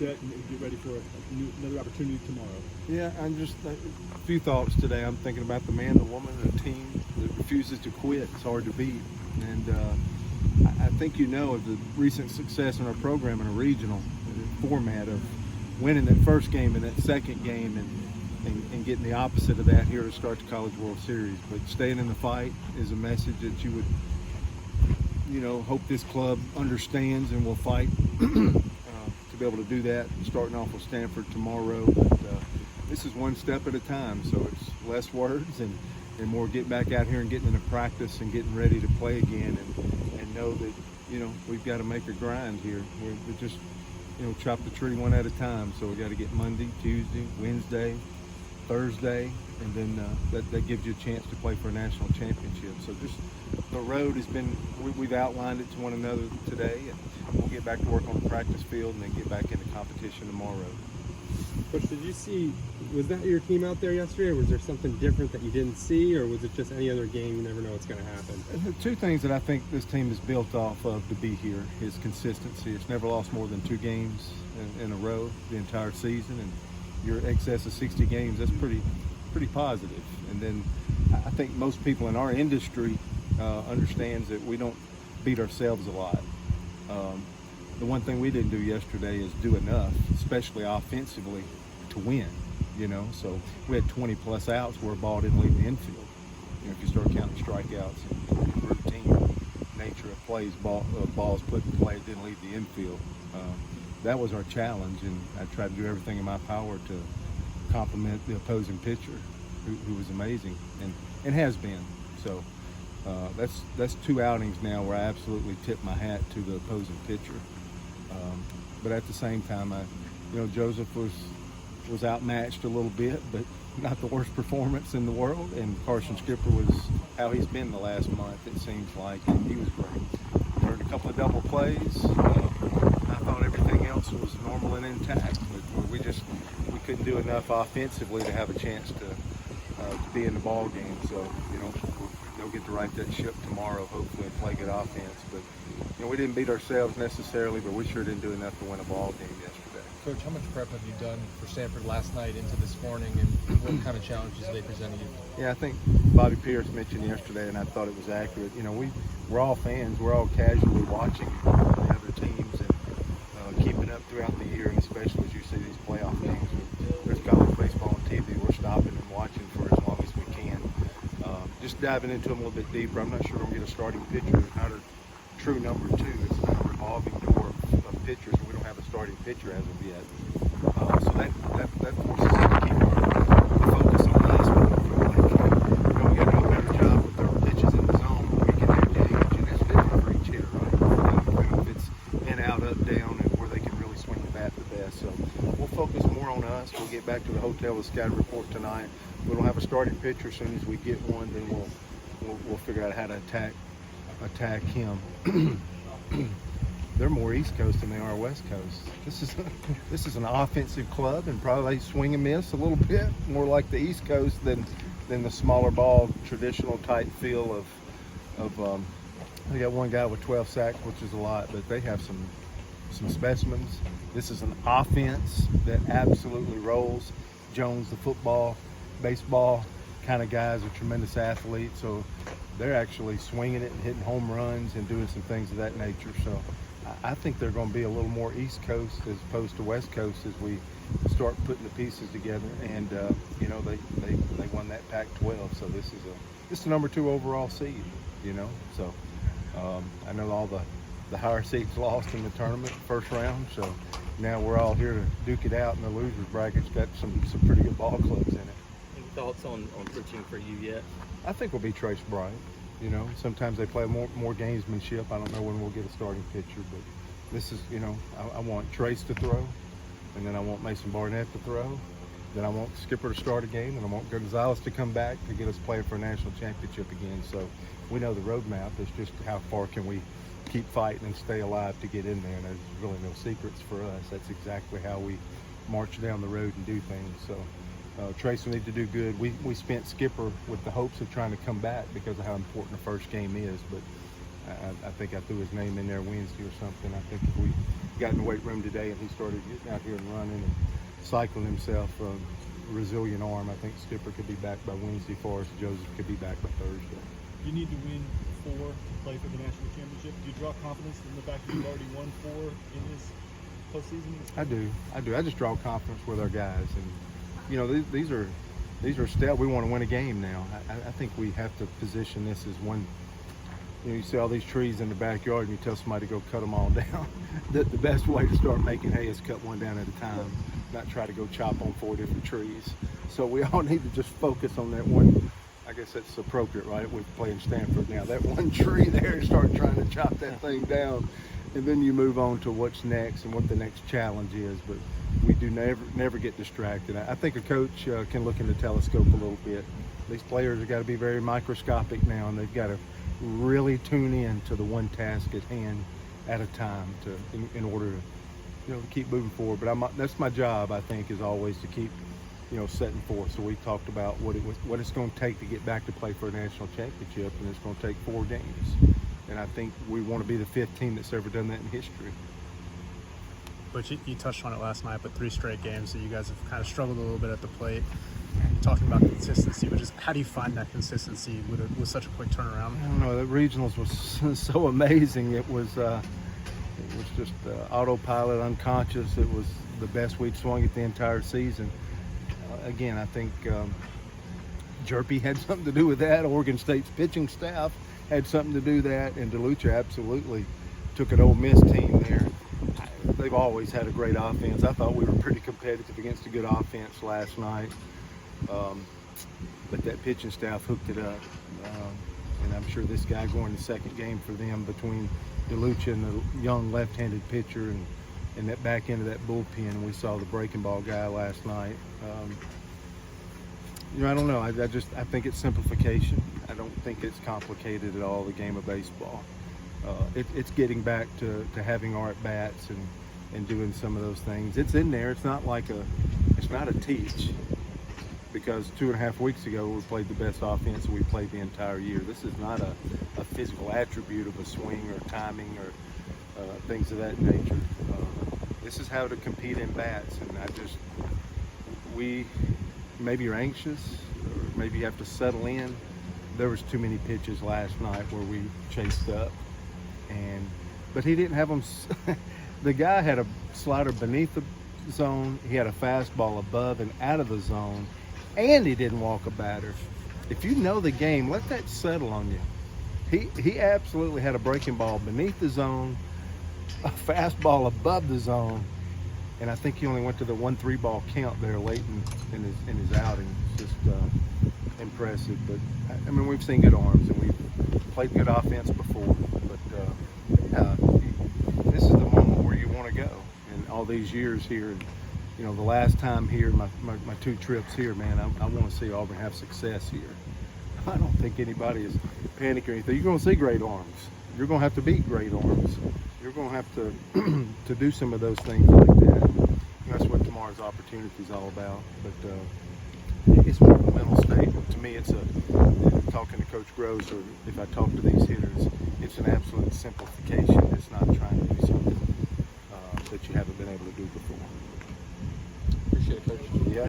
set and get ready for another opportunity tomorrow? Yeah, I'm just a few thoughts today. I'm thinking about the man, the woman, the team that refuses to quit. It's hard to beat, and I think you know of the recent success in our program in a regional format of winning that first game and that second game, and getting the opposite of that here to start the College World Series. But staying in the fight is a message that you would, hope this club understands and will fight to be able to do that, starting off with Stanford tomorrow. But this is one step at a time, so it's less words and more getting back out here and getting into practice and getting ready to play again, and know that, we've got to make a grind here. We're just, chop the tree one at a time. So we got to get Monday, Tuesday, Wednesday, Thursday, and then that gives you a chance to play for a national championship. So just the road has been, we've outlined it to one another today, and we'll get back to work on the practice field and then get back into competition tomorrow. Coach, did you see, was that your team out there yesterday, or was there something different that you didn't see, or was it just any other game? You never know what's going to happen. The two things that I think this team is built off of to be here is consistency. It's never lost more than 2 games in a row the entire season, and your excess of 60 games, that's pretty positive. And then I think most people in our industry understands that we don't beat ourselves a lot. The one thing we didn't do yesterday is do enough, especially offensively, to win. So we had 20 plus outs where a ball didn't leave the infield. If you start counting strikeouts and routine nature of plays, balls put in play didn't leave the infield. That was our challenge, and I tried to do everything in my power to compliment the opposing pitcher, who was amazing and has been. So that's 2 outings now where I absolutely tip my hat to the opposing pitcher. But at the same time, Joseph was outmatched a little bit, but not the worst performance in the world. And Carson Skipper was how he's been the last month, it seems like, and he was great. Turned a couple of double plays. I thought everything else was normal and intact, but we couldn't do enough offensively to have a chance to be in the ball game. So they'll get to right that ship tomorrow, hopefully, and play good offense. But we didn't beat ourselves necessarily, but we sure didn't do enough to win a ball game yesterday. Coach, how much prep have you done for Stanford last night into this morning, and what kind of challenges they presented you? Yeah, I think Bobby Pierce mentioned yesterday, and I thought it was accurate. We're all fans. We're all casually watching the other teams and keeping up throughout the year, and especially as you see these playoff games. There's college baseball on TV. We're stopping and watching for as long as we can. Just diving into them a little bit deeper. I'm not sure we're going to get a starting pitcher. It's not a true number 2. It's not a revolving door of pitchers, and we don't have a starting pitcher as of yet. So that forces us to keep our focus on us. But we got to do a better job with our pitches in the zone. We can have gauge, and that's different for each hitter, right? If it's in, out, up, down, and where they can really swing the bat the best. So we'll focus more on us. We'll get back to the hotel with scouting report tonight. We don't have a starting pitcher. As soon as we get one, then we'll figure out how to attack him. They're more East Coast than they are West Coast. This is an offensive club, and probably swing and miss a little bit more like the East Coast than the smaller ball traditional type feel of. They got one guy with 12 sacks, which is a lot, but they have some specimens. This is an offense that absolutely rolls. Jones, the football, baseball kind of guys, are tremendous athletes, so they're actually swinging it and hitting home runs and doing some things of that nature. So I think they're going to be a little more East Coast as opposed to West Coast as we start putting the pieces together. And they won that Pac-12, so this is the number 2 overall seed. So I know all the higher seeds lost in the tournament first round, so now we're all here to duke it out, and the losers bracket's got some pretty good ball clubs in it. Any thoughts on pitching for you yet? I think we'll be Trace Bryant. Sometimes they play more gamesmanship. I don't know when we'll get a starting pitcher, but this is, I want Trace to throw, and then I want Mason Barnett to throw. Then I want Skipper to start a game, and I want Gonzalez to come back to get us playing for a national championship again. So we know the roadmap. It's just how far can we keep fighting and stay alive to get in there, and there's really no secrets for us. That's exactly how we march down the road and do things. So Trace will need to do good. We spent Skipper with the hopes of trying to come back because of how important the first game is, but I think I threw his name in there Wednesday or something. I think if we got in the weight room today, and he started getting out here and running and cycling himself. Resilient arm. I think Skipper could be back by Wednesday. Forrest Joseph could be back by Thursday. You need to win 4 to play for the national championship. Do you draw confidence from the fact that you've already won 4 in this postseason? I do. I just draw confidence with our guys, and these are steps. We want to win a game now. I think we have to position this as one. You see all these trees in the backyard, and you tell somebody to go cut them all down. The best way to start making hay is cut one down at a time, not try to go chop on 4 different trees. So we all need to just focus on that one. I guess that's appropriate, right? We're playing Stanford now. That one tree there, start trying to chop that thing down, and then you move on to what's next and what the next challenge is. But we do never get distracted. I think a coach can look in the telescope a little bit. These players have got to be very microscopic now, and they've got to really tune in to the one task at hand at a time in order to keep moving forward. But that's my job, I think, is always to keep setting forth. So we talked about what it's going to take to get back to play for a national championship, and it's going to take 4 games. And I think we want to be the 5th team that's ever done that in history. But you touched on it last night, but 3 straight games, so you guys have kind of struggled a little bit at the plate. Talking about consistency, but just how do you find that consistency with such a quick turnaround? I don't know. The regionals was so amazing. It was just autopilot, unconscious. It was the best we'd swung it the entire season. Again, I think Jerpy had something to do with that. Oregon State's pitching staff had something to do with that, and DeLucia absolutely took an Ole Miss team there. They've always had a great offense. I thought we were pretty competitive against a good offense last night. But that pitching staff hooked it up. And I'm sure this guy going the second game for them between DeLucia and the young left-handed pitcher and that back end of that bullpen. We saw the breaking ball guy last night. I don't know. I think it's simplification. I don't think it's complicated at all, the game of baseball. It's getting back to having our at-bats and doing some of those things. It's in there. It's not a teach, because 2.5 weeks ago we played the best offense we played the entire year. This is not a physical attribute of a swing or timing or things of that nature. This is how to compete in bats, and we maybe are anxious, or maybe you have to settle in. There was too many pitches last night where we chased up, but he didn't have them. The guy had a slider beneath the zone. He had a fastball above and out of the zone, and he didn't walk a batter. If you know the game, let that settle on you. He absolutely had a breaking ball beneath the zone, a fastball above the zone, and I think he only went to the 1-3 ball count there late in his outing. It's just impressive. But I mean, we've seen good arms and we've played good offense before. But this is the moment where you want to go. And all these years here, the last time here, my 2 trips here, man, I want to see Auburn have success here. I don't think anybody is panicking or anything. You're going to see great arms. You're going to have to beat great arms. You're going to have to do some of those things like that. That's what tomorrow's opportunity is all about. But it's more of a mental state. To me, it's talking to Coach Groves, or if I talk to these hitters, it's an absolute simplification. It's not trying to do something that you haven't been able to do before. Appreciate it, Coach. Yeah.